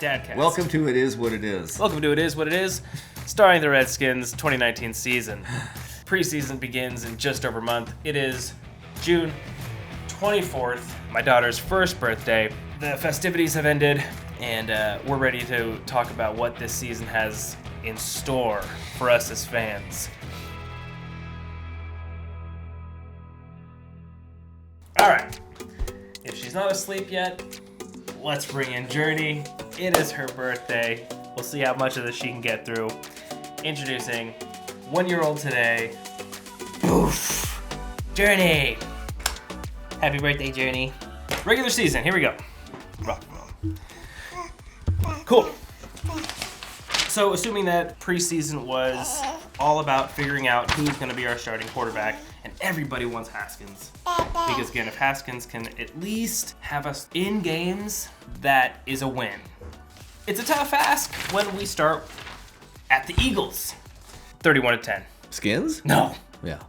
Dadcast. Welcome to It Is What It Is. Welcome to It Is What It Is, starring the Redskins 2019 season. Preseason begins in just over a month. It is June 24th, my daughter's first birthday. The festivities have ended, and we're ready to talk about what this season has in store for us as fans. All right. If she's not asleep yet, let's bring in Journey. It is her birthday. We'll see how much of this she can get through. Introducing 1-year-old today. Poof! Journey! Happy birthday, Journey. Regular season, here we go. Rock and roll. Cool. So, assuming that preseason was all about figuring out who's going to be our starting quarterback, and everybody wants Haskins. Because again, if Haskins can at least have us in games, that is a win. It's a tough ask when we start at the Eagles. 31-10. Skins? No. Yeah.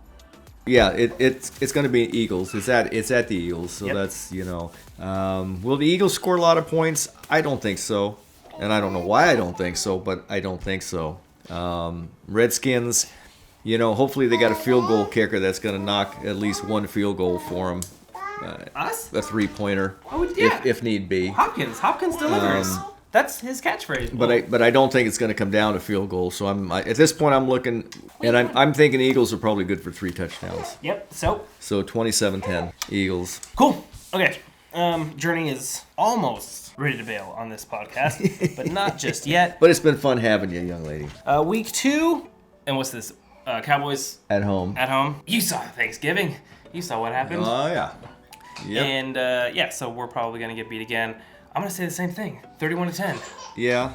Yeah, it's going to be Eagles. It's at the Eagles, so Yep. that's, will the Eagles score a lot of points? I don't think so. And I don't know why I don't think so, but I don't think so. Redskins, hopefully they got a field goal kicker that's going to knock at least one field goal for them. Us? A three-pointer, Oh, yeah. if need be. Hopkins delivers. That's his catchphrase. But I don't think it's going to come down to field goals. So at this point I'm looking, and I'm thinking Eagles are probably good for 3 touchdowns. Yep, so 27-10 Eagles. cool. Okay. Journey is almost ready to bail on this podcast, but not just yet. But it's been fun having you, young lady. Week 2, and what's this? Cowboys At home. at home. You saw Thanksgiving. You saw what happened. Oh, yeah. Yep. And so we're probably gonna get beat again. I'm gonna say the same thing. 31-10. Yeah,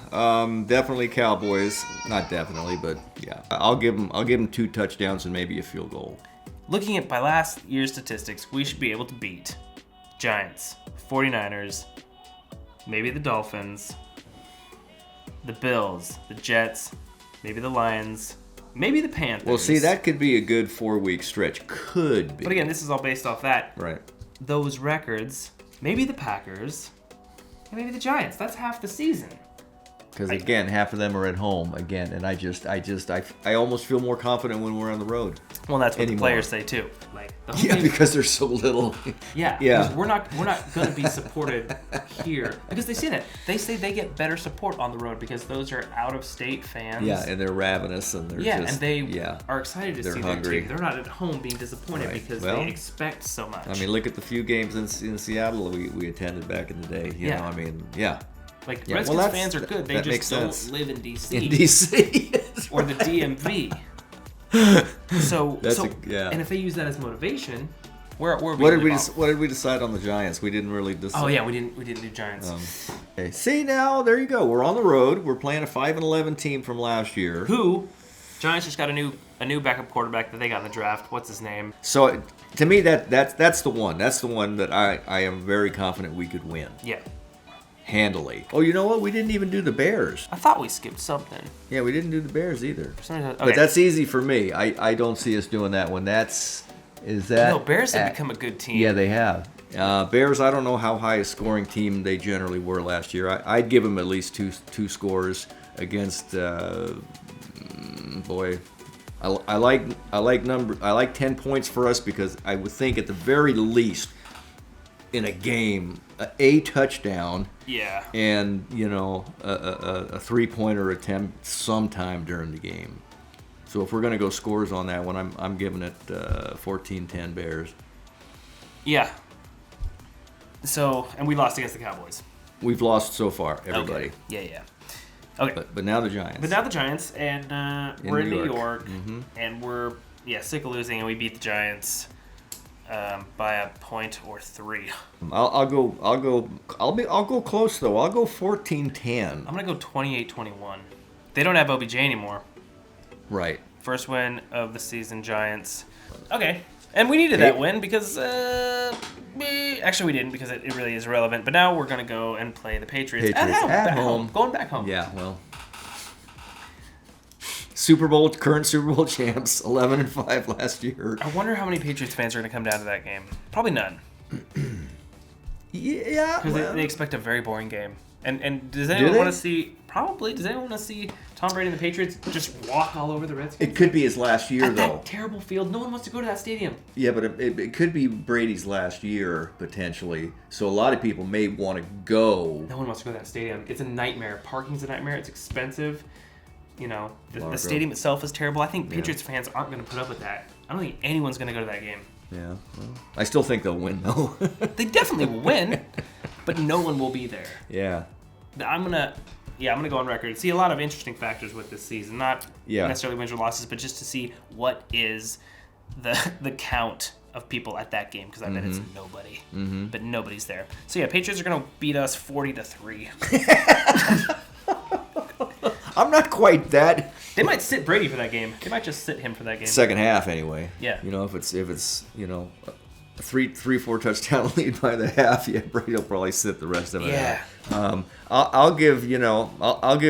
definitely Cowboys. Not definitely, but yeah. I'll give them 2 touchdowns and maybe a field goal. Looking at by last year's statistics, we should be able to beat Giants, 49ers, maybe the Dolphins, the Bills, the Jets, maybe the Lions, maybe the Panthers. Well, see, that could be a good 4-week stretch. Could be. But again, this is all based off that. Right. Those records, maybe the Packers, and maybe the Giants. That's half the season. Because again, half of them are at home again, and I almost feel more confident when we're on the road. Well, that's what anymore. the players say too. Like the home Yeah, team, because there's so little. yeah. Yeah. We're not going to be supported here because they see that. They say they get better support on the road because those are out of state fans. Yeah, and they're ravenous, and they're Yeah, just, and they are excited to they're see hungry. their team. They're not at home being disappointed Right. because Well, they expect so much. I mean, look at the few games in Seattle we attended back in the day. You know, I mean, yeah. Like, Yeah, Redskins well, fans are good. They that just makes don't sense. live in D.C. In D.C. or the DMV. So, yeah. And if they use that as motivation, where What did we decide on the Giants? We didn't really decide. Oh yeah, we didn't do Giants. Okay. See, now there you go. We're on the road. We're playing a 5-11 team from last year. Who? Giants just got a new backup quarterback that they got in the draft. What's his name? So to me, that's the one. That's the one that I am very confident we could win. Yeah. Handily. Oh, you know what? We didn't even do the Bears. I thought we skipped something. Yeah, we didn't do the Bears either. For some reason, okay. But that's easy for me. I don't see us doing that one. No, Bears have become a good team. Yeah, they have. Bears, I don't know how high a scoring team they generally were last year. I'd give them at least two scores against. Boy, I like 10 points for us because I would think at the very least in a game a touchdown. Yeah. And a 3-pointer attempt sometime during the game. So if we're gonna go scores on that one, I'm giving it 14-10 Bears. Yeah. So, and we lost against the Cowboys. We've lost so far, everybody. Okay. Yeah. Okay. But now the Giants. And we're in New York, Mm-hmm. and we're sick of losing, and we beat the Giants by a point or 3. I'll go close though. I'll go 14-10. I'm gonna go 28-21. They don't have OBJ anymore. Right. First win of the season, Giants. Okay. And we needed that win because, actually we didn't because it really is irrelevant. But now we're going to go and play the Patriots at home. Going back home. Yeah, well. Current Super Bowl champs, 11-5 last year. I wonder how many Patriots fans are going to come down to that game. Probably none. Yeah. Because they expect a very boring game. And does anyone want to see? Probably. Does anyone want to see Tom Brady and the Patriots just walk all over the Redskins? It could be his last year, though. That terrible field. No one wants to go to that stadium. Yeah, but it could be Brady's last year, potentially. So a lot of people may want to go. No one wants to go to that stadium. It's a nightmare. Parking's a nightmare. It's expensive. You know, the stadium itself is terrible. I think Patriots fans aren't going to put up with that. I don't think anyone's going to go to that game. Yeah. Well, I still think they'll win, though. They definitely will win, but no one will be there. Yeah. I'm gonna go on record. See a lot of interesting factors with this season. Not necessarily wins or losses, but just to see what is the count of people at that game, because I bet it's nobody. But nobody's there. So yeah, Patriots are gonna beat us 40-3. I'm not quite that. They might sit Brady for that game. They might just sit him for that game. Second half, anyway. Yeah. You know, if it's a 3-4 touchdown lead by the half, Brady will probably sit the rest of it. Yeah. Out. I'll give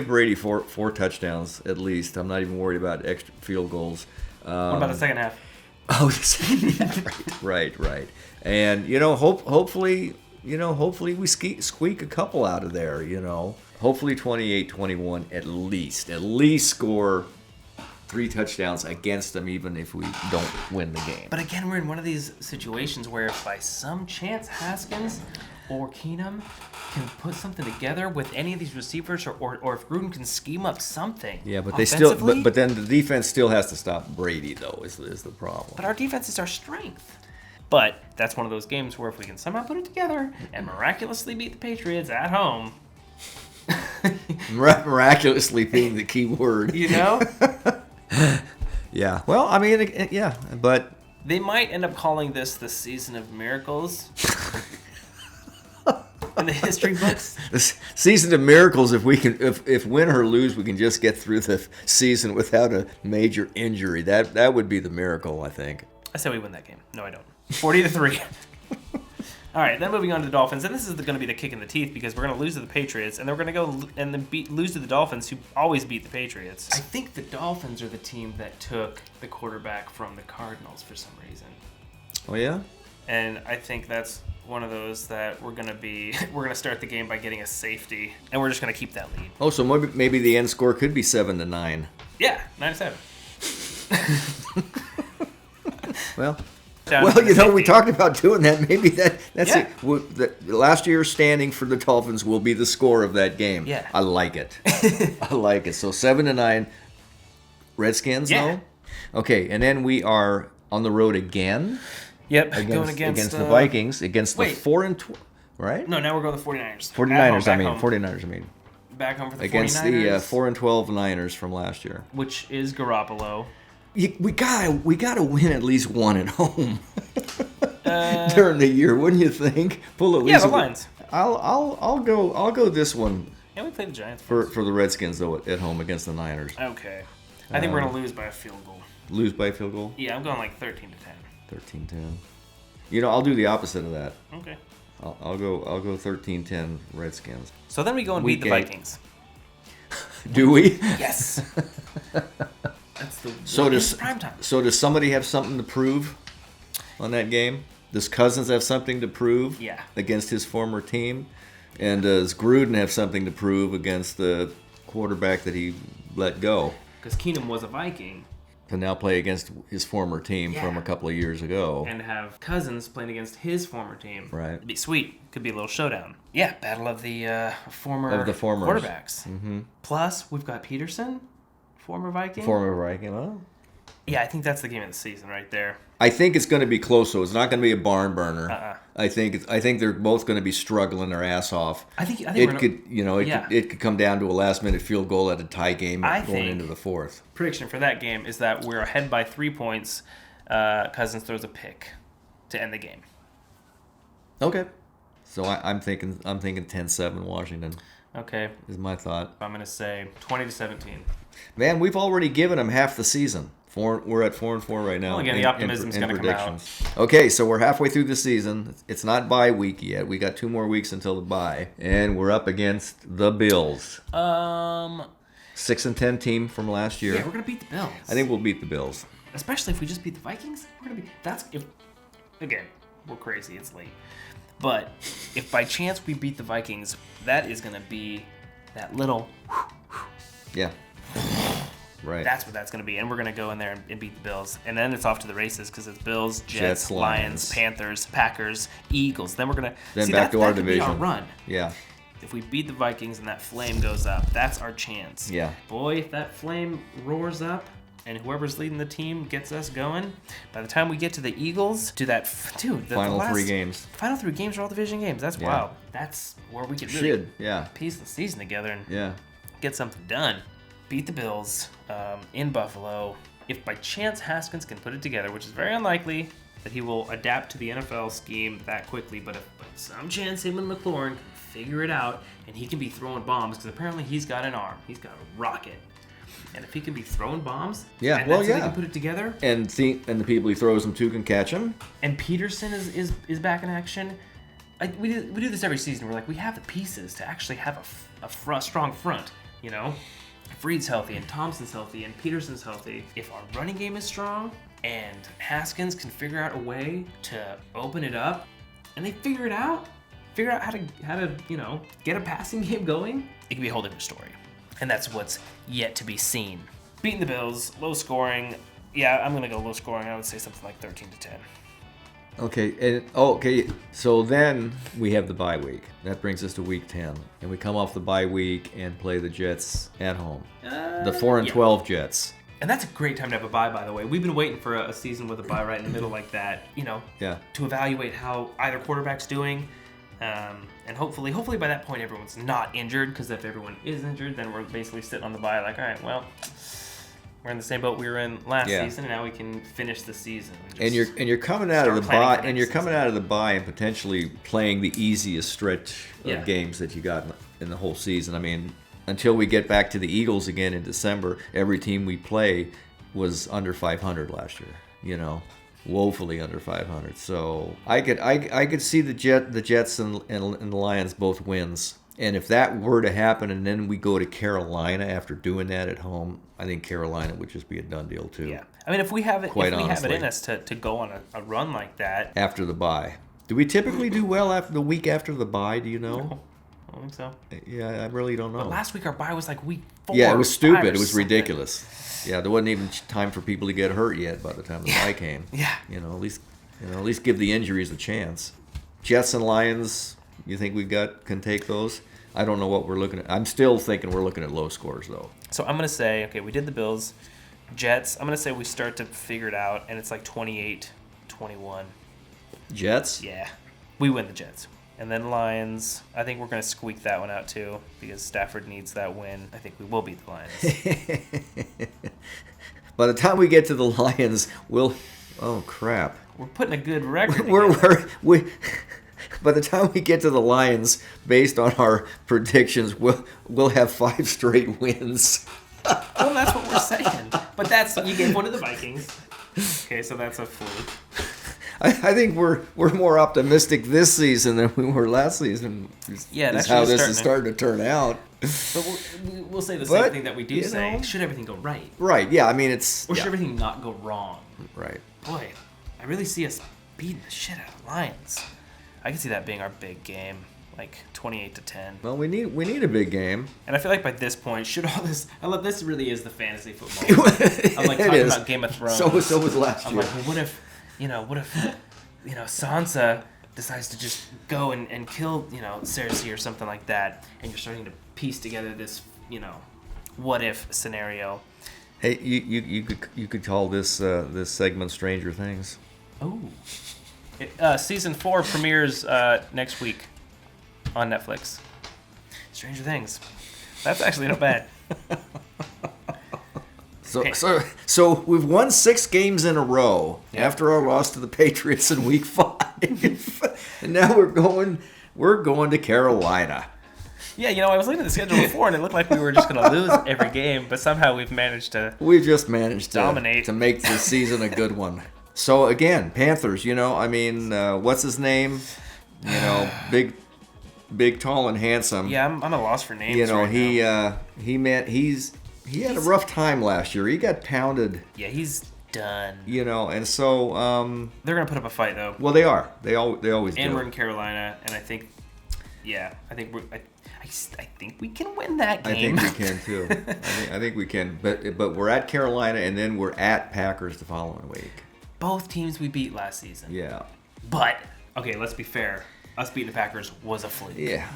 Brady four touchdowns at least. I'm not even worried about extra field goals. What about the second half? Oh, the second half. Right. And hopefully we squeak a couple out of there. Hopefully 28-21 at least score 3 touchdowns against them, even if we don't win the game. But again, we're in one of these situations where if by some chance Haskins or Keenum can put something together with any of these receivers, or if Gruden can scheme up something. Yeah, but they still, but then the defense still has to stop Brady, though, is the problem. But our defense is our strength. But that's one of those games where if we can somehow put it together and miraculously beat the Patriots at home. Miraculously being the key word. Yeah. Well, I mean, but they might end up calling this the season of miracles in the history books. The season of miracles. If we can, if win or lose, we can just get through the season without a major injury. That would be the miracle, I think. I say we win that game. No, I don't. 40-3. All right, then moving on to the Dolphins, and this is going to be the kick in the teeth because we're going to lose to the Patriots, and then we're going to go and then lose to the Dolphins, who always beat the Patriots. I think the Dolphins are the team that took the quarterback from the Cardinals for some reason. Oh yeah. And I think that's one of those that we're going to start the game by getting a safety, and we're just going to keep that lead. Oh, so maybe the end score could be 7-9. Yeah, 9-7. Well, we talked about doing that. Maybe that's it. Last year's standing for the Dolphins will be the score of that game. Yeah. I like it. I like it. So 7-9 Redskins, though? Okay, and then we are on the road again. Yep, going against the Vikings, against the 4-12, right? No, now we're going to the 49ers. 49ers, I mean. Back home for the against 49ers. The 4-12 Niners from last year. Which is Garoppolo. We gotta win at least one at home during the year, wouldn't you think? Pull at least. Yeah, the Lions. I'll go this one. Yeah, we played the Giants for the Redskins though at home against the Niners. Okay, I think we're gonna lose by a field goal. Lose by a field goal? Yeah, I'm going like 13-10. 13-10. I'll do the opposite of that. Okay. I'll go 13-10 Redskins. So then we go and beat the Vikings. Do we? Yes. That's the prime time. So does somebody have something to prove on that game? Does Cousins have something to prove against his former team? And does Gruden have something to prove against the quarterback that he let go? Because Keenum was a Viking. To now play against his former team from a couple of years ago. And have Cousins playing against his former team. Right. It'd be sweet. Could be a little showdown. Yeah, battle of the former quarterbacks. Mm-hmm. Plus, we've got Peterson. Former Viking, huh? Yeah, I think that's the game of the season right there. I think it's going to be close, though. It's not going to be a barn burner. I think they're both going to be struggling their ass off. I think it could come down to a last-minute field goal at a tie game going into the fourth. Prediction for that game is that we're ahead by 3 points. Cousins throws a pick to end the game. Okay, so I'm thinking 10-7 Washington. Okay, is my thought. I'm going to say 20-17. Man, we've already given them half the season. We're at 4-4 right now. Well, again, the optimism's going to come out. Okay, so we're halfway through the season. It's not bye week yet. We got 2 more weeks until the bye, and we're up against the Bills. 6-10 team from last year. Yeah, we're going to beat the Bills. I think we'll beat the Bills. Especially if we just beat the Vikings. Again, we're crazy. It's late. But if by chance we beat the Vikings, that is going to be that little... Yeah. Right. That's what that's going to be. And we're going to go in there and beat the Bills. And then it's off to the races because it's Bills, Jets, Lions, Panthers, Packers, Eagles. Then we're going to... Then back to our division. That could be our run. Yeah. If we beat the Vikings and that flame goes up, that's our chance. Yeah. Boy, if that flame roars up and whoever's leading the team gets us going, by the time we get to the Eagles, to that... Dude, the final 3 games. Final 3 games are all division games. That's wild. That's where we could really piece the season together and get something done. Beat the Bills in Buffalo. If by chance Haskins can put it together, which is very unlikely that he will adapt to the NFL scheme that quickly, but if by some chance him and McLaurin can figure it out and he can be throwing bombs, because apparently he's got an arm. He's got a rocket. And if he can be throwing bombs, they can put it together. And the people he throws them to can catch him. And Peterson is back in action. We do this every season. We're like, we have the pieces to actually have a strong front, you know? If Reed's healthy and Thompson's healthy and Peterson's healthy, if our running game is strong and Haskins can figure out a way to open it up, and they figure out how to get a passing game going, it can be a whole different story. And that's what's yet to be seen. Beating the Bills, low scoring. Yeah, I'm gonna go low scoring. I would say something like 13-10. Okay, so then we have the bye week. That brings us to week 10. And we come off the bye week and play the Jets at home. The 4-12 Jets. And that's a great time to have a bye, by the way. We've been waiting for a season with a bye right in the middle like that, to evaluate how either quarterback's doing. And hopefully by that point everyone's not injured, because if everyone is injured, then we're basically sitting on the bye like, all right, well, we're in the same boat we were in last season, and now we can finish the season. And you're coming out of the bye, and potentially playing the easiest stretch of games that you got in the whole season. I mean, until we get back to the Eagles again in December, every team we play was under 500 last year. Woefully under 500. So I could see the Jets and the Lions both wins. And if that were to happen, and then we go to Carolina after doing that at home, I think Carolina would just be a done deal too. Yeah, I mean, if we have it in us to go on a run like that after the bye, do we typically do well after the week after the bye? Do you know? No, I don't think so. Yeah, I really don't know. But last week our bye was like week 4. Yeah, it was stupid. It was ridiculous. Yeah, there wasn't even time for people to get hurt yet by the time the bye came. Yeah. At least give the injuries a chance. Jets and Lions, you think can take those? I don't know what we're looking at. I'm still thinking we're looking at low scores though. So I'm gonna say, okay, we did the Bills, Jets. I'm gonna say we start to figure it out, and it's like 28-21. Jets? Yeah, we win the Jets. And then Lions, I think we're going to squeak that one out too, because Stafford needs that win. I think we will beat the Lions. By the time we get to the Lions, oh crap. We're putting a good record By the time we get to the Lions, based on our predictions, we'll have 5 straight wins. Well, that's what we're saying. But you gave one to the Vikings. Okay, so that's a fluke. I think we're more optimistic this season than we were last season. That's how this is starting to turn out. But we'll say the same thing that we do say. Should everything go right? Right, yeah. I mean, it's... Or should everything not go wrong? Right. Boy, I really see us beating the shit out of the Lions. I can see that being our big game, like 28-10. Well, we need a big game. And I feel like by this point, this really is the fantasy football. I'm like talking about Game of Thrones. So was last year. I'm like, well, what if Sansa decides to just go and kill, Cersei or something like that, and you're starting to piece together this, what if scenario. Hey, you could call this segment Stranger Things. Oh. Season 4 premieres next week on Netflix. Stranger Things. That's actually not bad. So we've won 6 games in a row after our loss to the Patriots in Week 5, and now we're going to Carolina. Yeah, I was looking at the schedule before, and it looked like we were just going to lose every game, but somehow we've managed to dominate to make this season a good one. So again, Panthers. What's his name? Big, tall, and handsome. Yeah, I'm at a loss for names. Now. He had a rough time last year. He got pounded. Yeah, he's done. And so They're gonna put up a fight though. well, they are. They always do. And we're in Carolina, and I think I think we can win that game. I think we can too. I think we can. But we're at Carolina, and then we're at Packers the following week. Both teams we beat last season. Yeah. But okay, let's be fair. Us beating the Packers was a fluke. Yeah.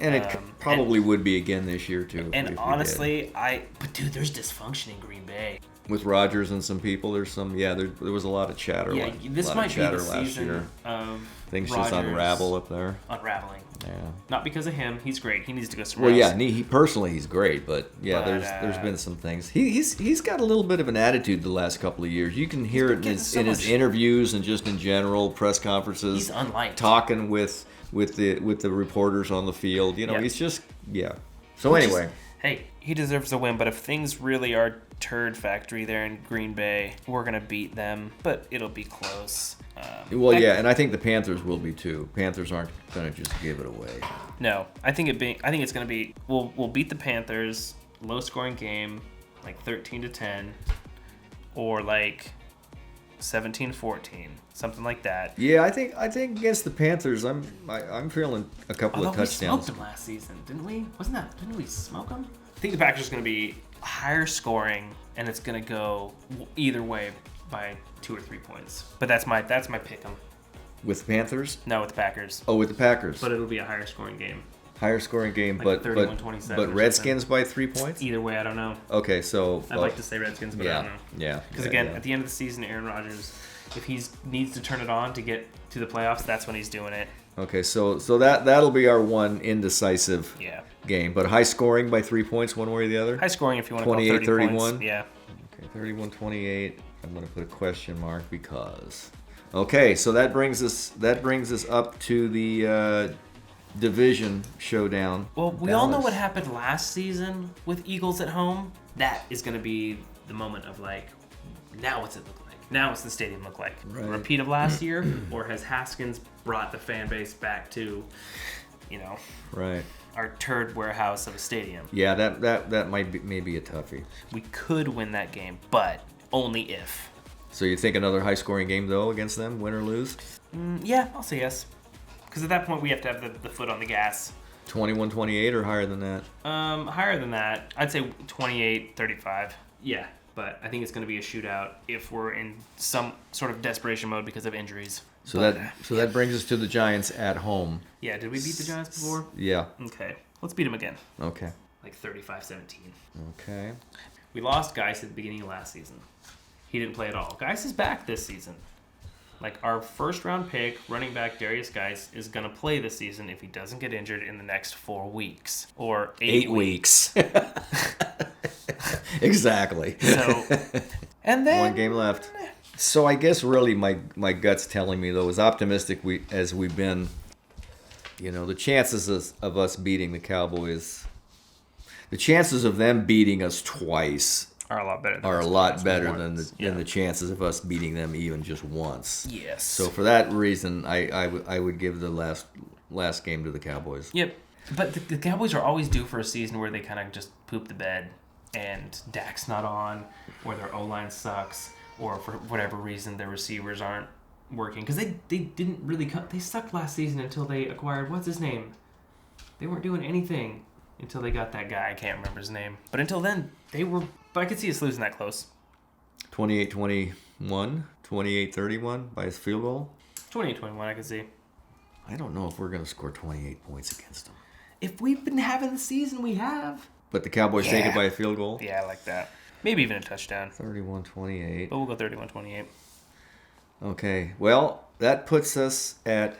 And it probably would be again this year too. And honestly, but dude, there's dysfunction in Green Bay. With Rodgers and some people, there was a lot of chatter. Yeah, this might be the season of things Rodgers just unravel up there. Unraveling. Yeah. Not because of him. He's great. He needs to go somewhere else. else. Well, yeah, personally he's great, but there's been some things. He's got a little bit of an attitude the last couple of years. You can hear it in his interviews and just in general press conferences. He's unliked. Talking with the reporters on the field. He's just So anyway. Hey, he deserves a win, but if things really are turd factory there in Green Bay, we're going to beat them, but it'll be close. And I think the Panthers will be too. Panthers aren't going to just give it away. No, I think it's going to be we'll beat the Panthers, low scoring game, like 13-10 or like 17-14, something like that. Yeah, I think against the Panthers, I'm feeling a couple of touchdowns. We smoked them last season, didn't we? Didn't we smoke them? I think the Packers are going to be higher scoring, and it's going to go either way by 2 or 3 points. But that's my pick 'em. With the Panthers? No, with the Packers. Oh, with the Packers. But it'll be a higher scoring game. Higher scoring game, like but Redskins by 3 points? Either way, I don't know. Okay, so I'd like to say Redskins, but I don't know. Yeah. Because at the end of the season, Aaron Rodgers, if he needs to turn it on to get to the playoffs, that's when he's doing it. Okay, so that'll be our one indecisive game, but high scoring by 3 points one way or the other? High scoring if you want to call 30 28-31? points. Yeah. Okay, 31-28. I'm going to put a question mark because. Okay, so that brings us up to the division showdown. Well, we all know what happened last season with Eagles at home. That is going to be the moment of like, now what's it look like? Now what's the stadium look like? Right. A repeat of last year, or has Haskins brought the fan base back to, right, our turd warehouse of a stadium? Yeah, that might be maybe a toughie. We could win that game, but only if. So you think another high-scoring game though against them, win or lose? Yeah, I'll say yes. Because at that point we have to have the foot on the gas. 21-28 or higher than that? Higher than that. I'd say 28-35. Yeah, but I think it's going to be a shootout if we're in some sort of desperation mode because of injuries. So that brings us to the Giants at home. Yeah, did we beat the Giants before? Yeah. Okay, let's beat them again. Okay. Like 35-17. Okay. We lost Geis at the beginning of last season. He didn't play at all. Geis is back this season. Like, our first-round pick, running back Darius Geis, is going to play this season if he doesn't get injured in the next 4 weeks. Or 8 weeks. Exactly. So, and then... 1 game left. So I guess really my gut's telling me, though, as optimistic as we've been, the chances of us beating the Cowboys, the chances of them beating us twice are a lot better than the chances of us beating them even just once. Yes. So for that reason, I would give the last game to the Cowboys. Yep. But the Cowboys are always due for a season where they kind of just poop the bed and Dak's not on, or their O-line sucks, or for whatever reason their receivers aren't working. Because they didn't really they sucked last season until they acquired, what's his name? They weren't doing anything until they got that guy. I can't remember his name. But until then, they were... But I could see us losing that close. 28-21, 28-31 by a field goal. 28-21, I could see. I don't know if we're going to score 28 points against them. If we've been having the season we have. But the Cowboys take it by a field goal? Yeah, I like that. Maybe even a touchdown. 31-28. But we'll go 31-28. Okay. Well, that puts us at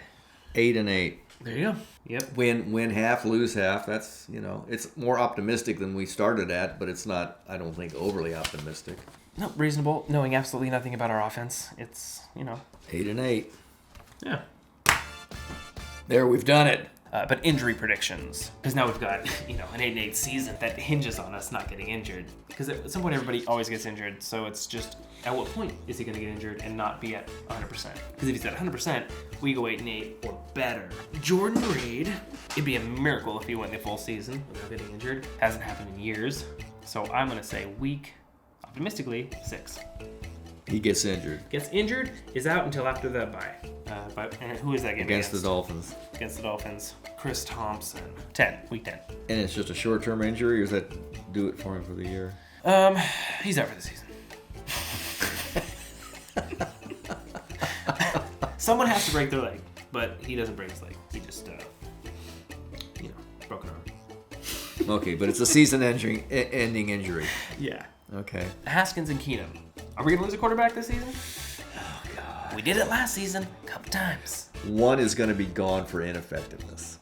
8-8. There you go. Yep. Win half, lose half. That's, it's more optimistic than we started at, but it's not, I don't think, overly optimistic. No, reasonable, knowing absolutely nothing about our offense. It's, 8-8. Yeah. There, we've done it. But injury predictions. Because now we've got, an 8-8 season that hinges on us not getting injured. Because at some point everybody always gets injured. So it's just, at what point is he going to get injured and not be at 100%? Because if he's at 100%, we go 8-8 or better. Jordan Reed, it'd be a miracle if he went the full season without getting injured. Hasn't happened in years. So I'm going to say week, optimistically, 6. He gets injured. Gets injured, is out until after the bye. And who is that game Against the Dolphins. Against the Dolphins. Chris Thompson. Week 10. And it's just a short-term injury, or does that do it for him for the year? He's out for the season. Someone has to break their leg, but he doesn't break his leg. He just, broken arm. Okay, but it's a season-ending injury. Yeah. Okay. Haskins and Keenum. Are we going to lose a quarterback this season? Oh, God. We did it last season a couple times. One is going to be gone for ineffectiveness.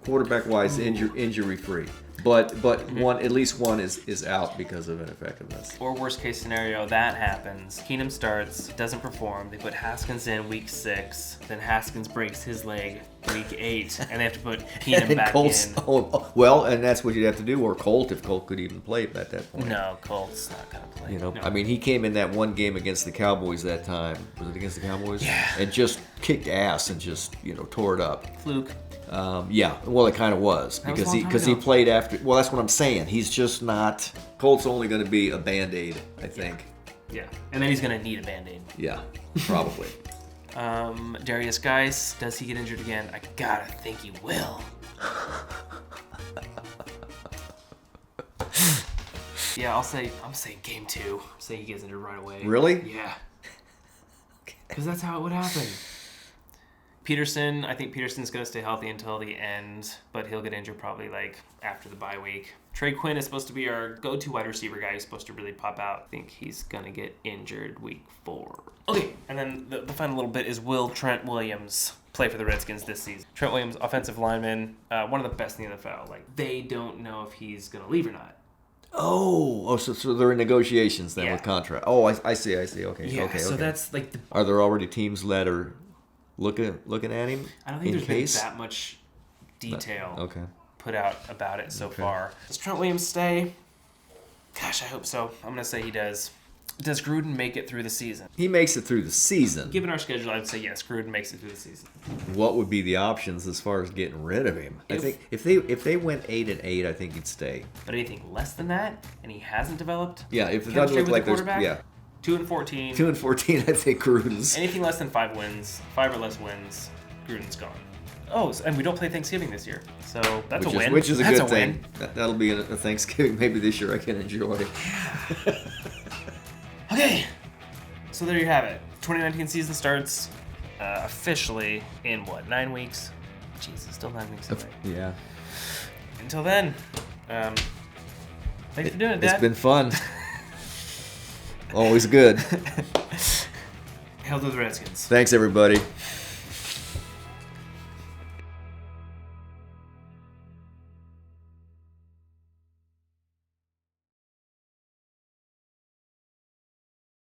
Quarterback-wise, injury-free. But at least one is out because of ineffectiveness. Or worst case scenario, that happens. Keenum starts, doesn't perform. They put Haskins in week 6. Then Haskins breaks his leg week 8, and they have to put Keenum back in. Well, and that's what you'd have to do, or Colt, if Colt could even play at that point. No, Colt's not gonna play. No. No. I mean, he came in that one game against the Cowboys that time. Was it against the Cowboys? Yeah. And just kicked ass and just tore it up. Fluke. Yeah, well, it kind of was because he played after. Well, that's what I'm saying. He's just not. Colt's only going to be a Band-Aid, I think. Yeah, and then he's gonna need a Band-Aid. Yeah, probably. Darius Geis, does he get injured again? I gotta think he will. Yeah, I'm saying game 2. I'm saying he gets injured right away. Really? Yeah. Because that's how it would happen. Peterson, I think Peterson's going to stay healthy until the end, but he'll get injured probably after the bye week. Trey Quinn is supposed to be our go-to wide receiver guy who's supposed to really pop out. I think he's going to get injured week 4. Okay, and then the final little bit is, will Trent Williams play for the Redskins this season? Trent Williams, offensive lineman, one of the best in the NFL. They don't know if he's going to leave or not. So they're in negotiations then with contract. Oh, I see. Okay. Yeah, okay. So that's Are there already teams that are looking at him? I don't think there's been that much detail put out about it so far. Does Trent Williams stay? Gosh, I hope so. I'm gonna say he does. Does Gruden make it through the season? He makes it through the season. Given our schedule, I would say yes. Gruden makes it through the season. What would be the options as far as getting rid of him? I think if they went 8-8, I think he'd stay. But anything less than that, and he hasn't developed. Yeah, if it doesn't look like there's 2-14. 2-14, I think Gruden's. Anything less than 5 wins, 5 or less wins, Gruden's gone. Oh, and we don't play Thanksgiving this year, so that's a win. Which is a good thing. That'll be a Thanksgiving maybe this year I can enjoy. Okay, so there you have it. 2019 season starts officially in 9 weeks? Jesus, still 9 weeks away. Yeah. Until then, thanks for doing it, Dad. It's been fun. Always good. Hail to the Redskins. Thanks, everybody.